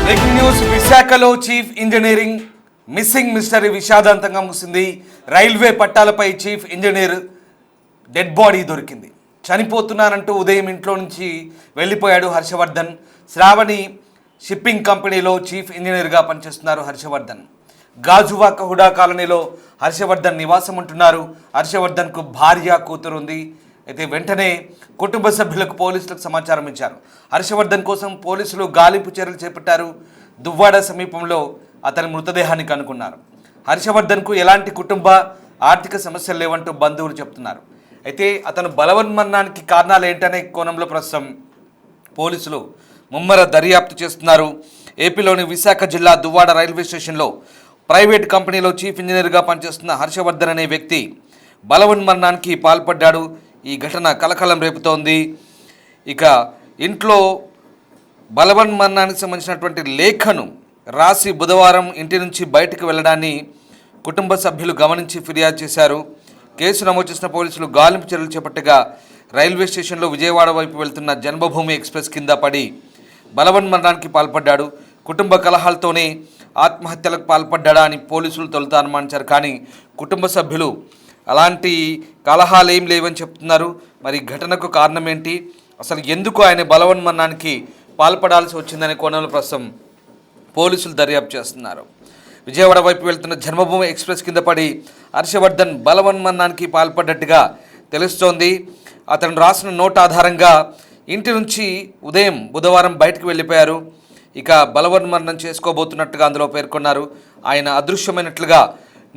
Breaking news విశాఖలో chief engineering missing mystery విషాదాంతంగా ముగిసింది. రైల్వే పట్టాలపై చీఫ్ ఇంజనీర్ డెడ్ బాడీ దొరికింది. చనిపోతున్నానంటూ ఉదయం ఇంట్లో నుంచి వెళ్ళిపోయాడు హర్షవర్ధన్. శ్రావణి షిప్పింగ్ కంపెనీలో చీఫ్ ఇంజనీర్గా పనిచేస్తున్నారు హర్షవర్ధన్. గాజువాక హుడా కాలనీలో హర్షవర్ధన్ నివాసం ఉంటున్నారు. హర్షవర్ధన్కు భార్య కూతురు ఉంది. అయితే వెంటనే కుటుంబ సభ్యులకు పోలీసులకు సమాచారం ఇచ్చారు. హర్షవర్ధన్ కోసం పోలీసులు గాలింపు చర్యలు చేపట్టారు. దువ్వాడ సమీపంలో అతని మృతదేహాన్ని కనుగొన్నారు. హర్షవర్ధన్కు ఎలాంటి కుటుంబ ఆర్థిక సమస్యలు లేవంటూ బంధువులు చెప్తున్నారు. అయితే అతను బలవన్మరణానికి కారణాలు ఏంటనే కోణంలో ప్రస్తుతం పోలీసులు ముమ్మర దర్యాప్తు చేస్తున్నారు. ఏపీలోని విశాఖ జిల్లా దువ్వాడ రైల్వే స్టేషన్లో ప్రైవేట్ కంపెనీలో చీఫ్ ఇంజనీర్గా పనిచేస్తున్న హర్షవర్ధన్ అనే వ్యక్తి బలవన్మరణానికి పాల్పడ్డాడు. ఈ ఘటన కలకలం రేపుతోంది. ఇక ఇంట్లో బలవన్మరణానికి సంబంధించినటువంటి లేఖను రాసి బుధవారం ఇంటి నుంచి బయటకు వెళ్ళడాన్ని కుటుంబ సభ్యులు గమనించి ఫిర్యాదు చేశారు. కేసు నమోదు చేసిన పోలీసులు గాలింపు చర్యలు చేపట్టగా రైల్వే స్టేషన్లో విజయవాడ వైపు వెళ్తున్న జన్మభూమి ఎక్స్ప్రెస్ కింద పడి బలవన్మరణానికి పాల్పడ్డాడు. కుటుంబ కలహాలతోనే ఆత్మహత్యలకు పాల్పడ్డా అని పోలీసులు తొలుత అనుమానించారు. కానీ కుటుంబ సభ్యులు అలాంటి కలహాలు ఏం లేవని చెప్తున్నారు. మరి ఘటనకు కారణం ఏంటి, అసలు ఎందుకు ఆయన బలవన్మరణానికి పాల్పడాల్సి వచ్చిందనే కోణంలో ప్రస్తుతం పోలీసులు దర్యాప్తు చేస్తున్నారు. విజయవాడ వైపు వెళ్తున్న జన్మభూమి ఎక్స్ప్రెస్ కింద పడి హర్షవర్ధన్ బలవన్మరణానికి పాల్పడ్డట్టుగా తెలుస్తోంది. అతను రాసిన నోట్ ఆధారంగా ఇంటి నుంచి ఉదయం బుధవారం బయటకు వెళ్ళిపోయారు. ఇక బలవన్మరణం చేసుకోబోతున్నట్టుగా అందులో పేర్కొన్నారు. ఆయన అదృశ్యమైనట్లుగా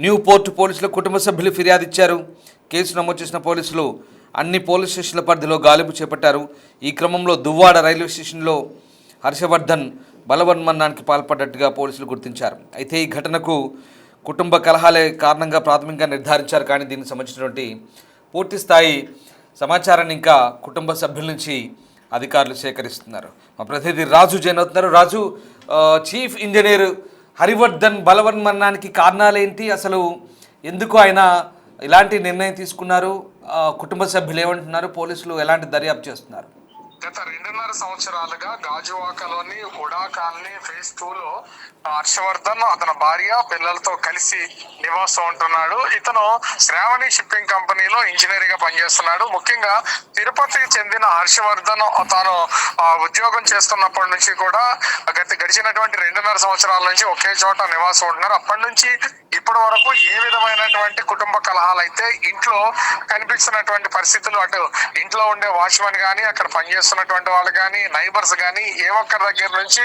న్యూ పోర్ట్ పోలీసులు కుటుంబ సభ్యులు ఫిర్యాదు ఇచ్చారు. కేసు నమోదు చేసిన పోలీసులు అన్ని పోలీస్ స్టేషన్ల పరిధిలో గాలింపు చేపట్టారు. ఈ క్రమంలో దువ్వాడ రైల్వే స్టేషన్లో హర్షవర్ధన్ బలవన్మరణానికి పాల్పడ్డట్టుగా పోలీసులు గుర్తించారు. అయితే ఈ ఘటనకు కుటుంబ కలహాలే కారణంగా ప్రాథమికంగా నిర్ధారించారు. కానీ దీనికి సంబంధించినటువంటి పూర్తి స్థాయి సమాచారాన్ని ఇంకా కుటుంబ సభ్యుల నుంచి అధికారులు సేకరిస్తున్నారు. మా ప్రతినిధి రాజు జైన్ అవుతున్నారు. రాజు, చీఫ్ ఇంజనీర్ హరివర్ధన్ బలవన్మరణానికి కారణాలేంటి, అసలు ఎందుకు ఆయన ఇలాంటి నిర్ణయం తీసుకున్నారు, కుటుంబ సభ్యులు ఏమంటున్నారు, పోలీసులు ఎలాంటి దర్యాప్తు చేస్తున్నారు? గత 2.5 సంవత్సరాలుగా గాజువాకలోని హుడా కాలనీ ఫేజ్ 2లో హర్షవర్ధన్ అతని భార్య పిల్లలతో కలిసి నివాసం ఉంటున్నాడు. ఇతను శ్రావణి షిప్పింగ్ కంపెనీలో ఇంజనీర్ గా పనిచేస్తున్నాడు. ముఖ్యంగా తిరుపతికి చెందిన హర్షవర్ధన్ తాను ఉద్యోగం చేస్తున్నప్పటి నుంచి కూడా గడిచినటువంటి 2.5 సంవత్సరాల నుంచి ఒకే చోట నివాసం ఉంటున్నారు. అప్పటి నుంచి ఇప్పటి వరకు ఏ విధమైనటువంటి కుటుంబ కలహాలు అయితే ఇంట్లో కనిపిస్తున్నటువంటి పరిస్థితులు, అటు ఇంట్లో ఉండే వాచ్మెన్ గానీ, అక్కడ పనిచేస్తున్నటువంటి వాళ్ళు కానీ, నైబర్స్ కానీ ఏ ఒక్కరి దగ్గర నుంచి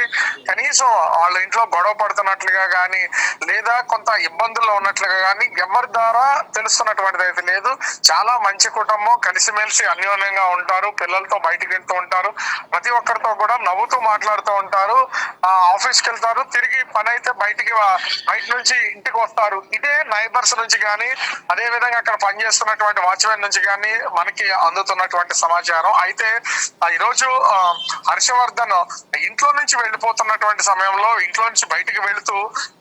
కనీసం వాళ్ళ ఇంట్లో గొడవ పడుతున్నట్లుగా కానీ, లేదా కొంత ఇబ్బందుల్లో ఉన్నట్లుగా కానీ ఎవరి ద్వారా తెలుస్తున్నటువంటిది అయితే లేదు. చాలా మంచి కుటుంబం, కలిసిమెలిసి అన్యోన్యంగా ఉంటారు, పిల్లలతో బయటికి వెళ్తూ ఉంటారు, ప్రతి ఒక్కరితో కూడా నవ్వుతూ మాట్లాడుతూ ఉంటారు, ఆఫీస్కి వెళ్తారు, తిరిగి పని అయితే బయట నుంచి ఇంటికి వస్తారు. ఇదే నైబర్స్ నుంచి కానీ, అదే విధంగా అక్కడ పనిచేస్తున్నటువంటి వాచ్మెన్ నుంచి కానీ మనకి అందుతున్నటువంటి సమాచారం. అయితే ఈరోజు హర్షవర్ధన్ ఇంట్లో నుంచి వెళ్ళిపోతున్నటువంటి సమయంలో ఇంట్లో నుంచి బయటికి వెళుతూ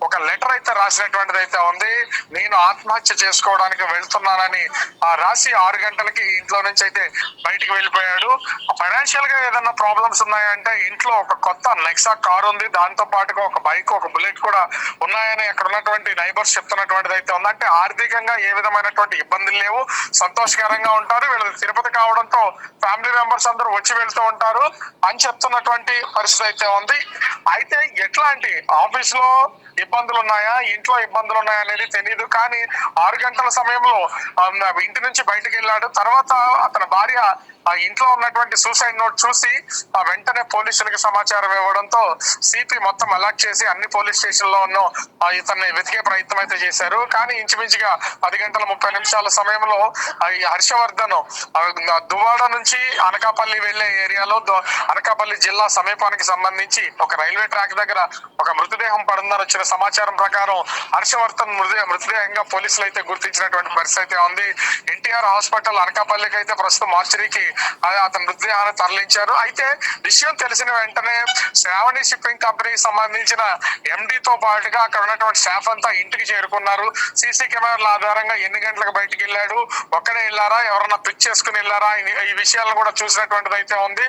ఒక లెటర్ అయితే రాసినటువంటిది అయితే ఉంది. నేను ఆత్మహత్య చేసుకోవడానికి వెళ్తున్నానని రాసి 6 గంటలకి ఇంట్లో నుంచి అయితే బయటికి వెళ్ళిపోయాడు. ఫైనాన్షియల్ గా ఏదైనా ప్రాబ్లమ్స్ ఉన్నాయంటే ఇంట్లో ఒక కొత్త నెక్సా కార్ ఉంది, దాంతో పాటుగా ఒక బైక్, ఒక బుల్లెట్ కూడా ఉన్నాయని అక్కడ ఉన్నటువంటి నైబర్స్ చెప్తున్నటువంటిది అయితే ఉంది. అంటే ఆర్థికంగా ఏ విధమైనటువంటి ఇబ్బందులు లేవు, సంతోషకరంగా ఉంటారు. వీళ్ళు తిరుపతి కావడంతో ఫ్యామిలీ మెంబర్స్ అందరూ వచ్చి వెళ్తూ ఉంటారు అని చెప్తున్నటువంటి పరిస్థితి అయితే ఉంది. అయితే ఎట్లాంటి ఆఫీస్ లో ఇబ్బందులు ఉన్నాయా, ఇంట్లో ఇబ్బందులు ఉన్నాయా అనేది తెలియదు. కానీ 6 గంటల సమయంలో ఇంటి నుంచి బయటకు వెళ్ళాడు. తర్వాత అతని భార్య ఆ ఇంట్లో ఉన్నటువంటి సూసైడ్ నోట్ చూసి వెంటనే పోలీసులకు సమాచారం ఇవ్వడంతో సిపి మొత్తం అలర్ట్ చేసి అన్ని పోలీస్ స్టేషన్ లో ఉన్న ఇతన్ని వెతికే ప్రయత్నం అయితే చేశారు. కానీ ఇంచుమించుగా 10:30 సమయంలో ఈ హర్షవర్ధన్ దువ్వాడ నుంచి అనకాపల్లి వెళ్లే ఏరియాలో, అనకాపల్లి జిల్లా సమీపానికి సంబంధించి ఒక రైల్వే ట్రాక్ దగ్గర ఒక మృతదేహం పడుందని వచ్చిన సమాచారం ప్రకారం హర్షవర్ధన్ మృతదేహంగా పోలీసులు అయితే గుర్తించినటువంటి పరిస్థితి అయితే ఉంది. ఎన్టీఆర్ హాస్పిటల్ అనకాపల్లికి అయితే ప్రస్తుతం మార్చరీకి అతని మృతదేహాన్ని తరలించారు. అయితే విషయం తెలిసిన వెంటనే శ్రావణి షిప్పింగ్ కంపెనీకి సంబంధించిన ఎండితో పాటుగా అక్కడ ఉన్నటువంటి స్టాఫ్ అంతా ఇంటికి చేరుకున్నారు. సీసీ కెమెరాల ఆధారంగా ఎన్ని గంటలకు బయటికి వెళ్ళాడు, ఒక్కడే వెళ్ళారా, ఎవరన్నా పిక్ చేసుకుని వెళ్ళారా, ఈ విషయాలను కూడా చూసినటువంటిది అయితే ఉంది.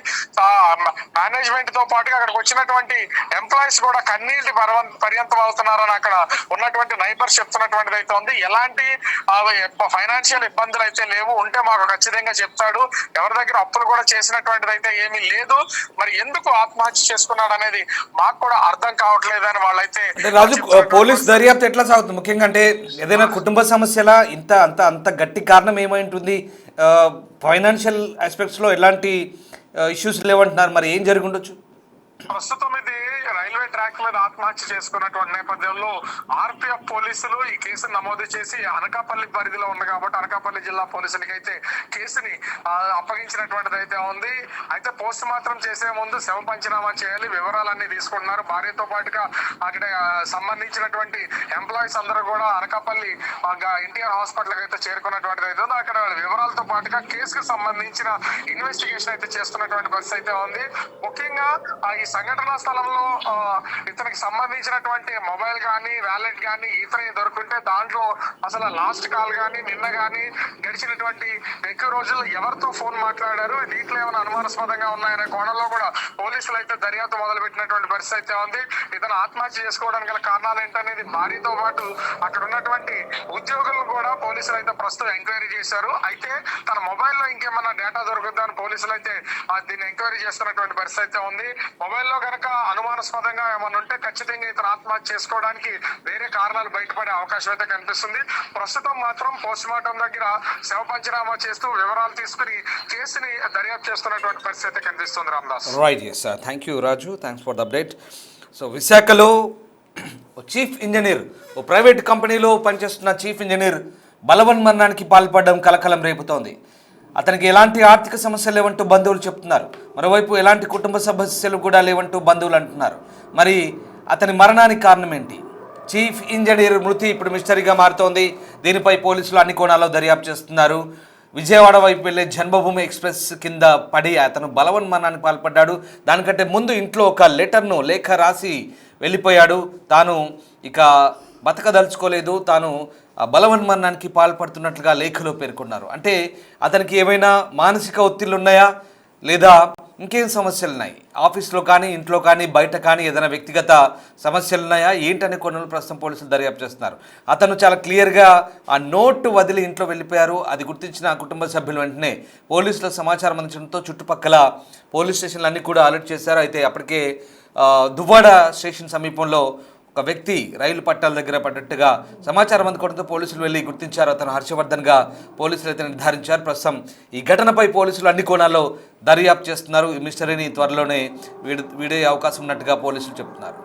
మేనేజ్మెంట్ తో పాటుగా అక్కడికి వచ్చినటువంటి ఎంప్లాయీస్ కూడా కన్నీటి పర్యంతం అవుతున్నారని అక్కడ ఉన్నటువంటి నైబర్స్ చెప్తున్నటువంటిది అయితే ఉంది. ఎలాంటి ఫైనాన్షియల్ ఇబ్బందులు అయితే లేవు, ఉంటే మాకు ఖచ్చితంగా చెప్తాడు, ఎవరి దగ్గర అప్పులు కూడా చేసినటువంటిది అయితే ఏమీ లేదు, మరి ఎందుకు ఆత్మహత్య చేసుకున్నాడు అనేది మాకు కూడా అర్థం కావట్లేదని వాళ్ళైతే. రాజు, పోలీస్ దర్యాప్తు ఎట్లా సాగుతుంది? ముఖ్యంగా అంటే ఏదైనా కుటుంబ సమస్యల అంత గట్టి కారణం ఏమై ఉంటుంది? ఫైనాన్షియల్ ఆస్పెక్ట్స్ లో ఎలాంటి ఇష్యూస్ లేవంటున్నారు, మరి ఏం జరిగి ఉండొచ్చు? ప్రస్తుతం ఇది రైల్వే ట్రాక్ మీద ఆత్మహత్య చేసుకున్నటువంటి నేపథ్యంలో ఆర్పిఎఫ్ పోలీసులు ఈ కేసును నమోదు చేసి అనకాపల్లి పరిధిలో ఉంది కాబట్టి అనకాపల్లి జిల్లా పోలీసులకి అయితే కేసుని అప్పగించినటువంటిది అయితే ఉంది. అయితే పోస్ట్ మార్టం చేసే ముందు శవ పంచనామా చేయాలి, వివరాలన్నీ తీసుకుంటున్నారు. భార్యతో పాటుగా అక్కడ సంబంధించినటువంటి ఎంప్లాయీస్ అందరూ కూడా అనకాపల్లి ఎన్టీఆర్ హాస్పిటల్ అయితే చేరుకున్నటువంటిది అయితే ఉంది. అక్కడ వివరాలతో పాటుగా కేసుకు సంబంధించిన ఇన్వెస్టిగేషన్ అయితే చేస్తున్నటువంటి పరిస్థితి అయితే ఉంది. ముఖ్యంగా ఈ సంఘటనా స్థలంలో ఇతనికి సంబంధించినటువంటి మొబైల్ కానీ వ్యాలెట్ కానీ ఇతని దొరుకుంటే దాంట్లో అసలు లాస్ట్ కాల్ కానీ నిన్న కానీ గడిచినటువంటి ఎక్కువ రోజుల్లో ఎవరితో ఫోన్ మాట్లాడారు, దీంట్లో ఏమైనా అనుమానాస్పదంగా ఉన్నాయనే కోణంలో కూడా పోలీసులు అయితే దర్యాప్తు మొదలు పెట్టినటువంటి పరిస్థితి అయితే ఉంది. ఇతను ఆత్మహత్య చేసుకోవడానికి గల కారణాలు ఏంటనేది భార్యతో పాటు అక్కడ ఉన్నటువంటి ఉద్యోగులను కూడా పోలీసులు అయితే ప్రస్తుతం ఎంక్వైరీ చేశారు. అయితే తన మొబైల్లో ఇంకేమన్నా డేటా దొరుకుతుందని పోలీసులు అయితే దీన్ని ఎంక్వైరీ చేస్తున్నటువంటి పరిస్థితి అయితే ఉంది. మొబైల్లో కనుక అనుమానాస్పదంగా ఏమన్నా ఉంటే ఖచ్చితంగా ఇతను ఆత్మహత్య చేసుకోవడానికి వేరే కారణాలు బయటపడే అవకాశం అయితే కనిపిస్తుంది. ప్రస్తుతం మాత్రం పోస్ట్ మార్టం దగ్గర శవ పంచనామా చేస్తూ వివరాలు తీసుకుని కేసుని దర్యాప్తు చేస్తున్నటువంటి పరిస్థితి అయితే కనిపిస్తుంది. Ramadas. Right, yes sir, thank you Raju, thanks for the update. So విశాఖలో చీఫ్ ఇంజనీర్, ఓ ప్రైవేట్ కంపెనీలో పనిచేస్తున్న చీఫ్ ఇంజనీర్ బలవన్మరణానికి పాల్పడడం కలకలం రేపుతోంది. అతనికి ఎలాంటి ఆర్థిక సమస్యలు లేవంటూ బంధువులు చెప్తున్నారు. మరోవైపు ఎలాంటి కుటుంబ సమస్యలు కూడా లేవంటూ బంధువులు అంటున్నారు. మరి అతని మరణానికి కారణం ఏంటి? చీఫ్ ఇంజనీర్ మృతి ఇప్పుడు మిస్టరీగా మారుతోంది. దీనిపై పోలీసులు అన్ని కోణాల్లో దర్యాప్తు చేస్తున్నారు. విజయవాడ వైపు వెళ్లే జన్మభూమి ఎక్స్ప్రెస్ కింద పడి అతను బలవన్మరణానికి పాల్పడ్డాడు. దానికంటే ముందు ఇంట్లో ఒక లేఖ రాసి వెళ్ళిపోయాడు. తాను ఇక బతకదలుచుకోలేదు, తాను బలవన్మరణానికి పాల్పడుతున్నట్లుగా లేఖలో పేర్కొన్నారు. అంటే అతనికి ఏమైనా మానసిక ఒత్తిళ్ళు ఉన్నాయా, లేదా ఇంకేం సమస్యలు ఉన్నాయి? ఆఫీస్లో కానీ, ఇంట్లో కానీ, బయట కానీ ఏదైనా వ్యక్తిగత సమస్యలు ఉన్నాయా ఏంటనే కొన్ని ప్రస్తుతం పోలీసులు దర్యాప్తు చేస్తున్నారు. అతను చాలా క్లియర్గా ఆ నోటు వదిలి ఇంట్లో వెళ్ళిపోయారు. అది గుర్తించిన కుటుంబ సభ్యులు వెంటనే పోలీసులకు సమాచారం అందించడంతో చుట్టుపక్కల పోలీస్ స్టేషన్లన్నీ కూడా అలర్ట్ చేశారు. అయితే అప్పటికే దువ్వాడ స్టేషన్ సమీపంలో ఒక వ్యక్తి రైలు పట్టాల దగ్గర పడ్డట్టుగా సమాచారం అందుకోవడంతో పోలీసులు వెళ్ళి గుర్తించారు. అతను హర్షవర్ధన్గా పోలీసులు అయితే నిర్ధారించారు. ప్రస్తుతం ఈ ఘటనపై పోలీసులు అన్ని కోణాల్లో దర్యాప్తు చేస్తున్నారు. ఈ మిస్టరీని త్వరలోనే వీడే అవకాశం ఉన్నట్టుగా పోలీసులు చెప్తున్నారు.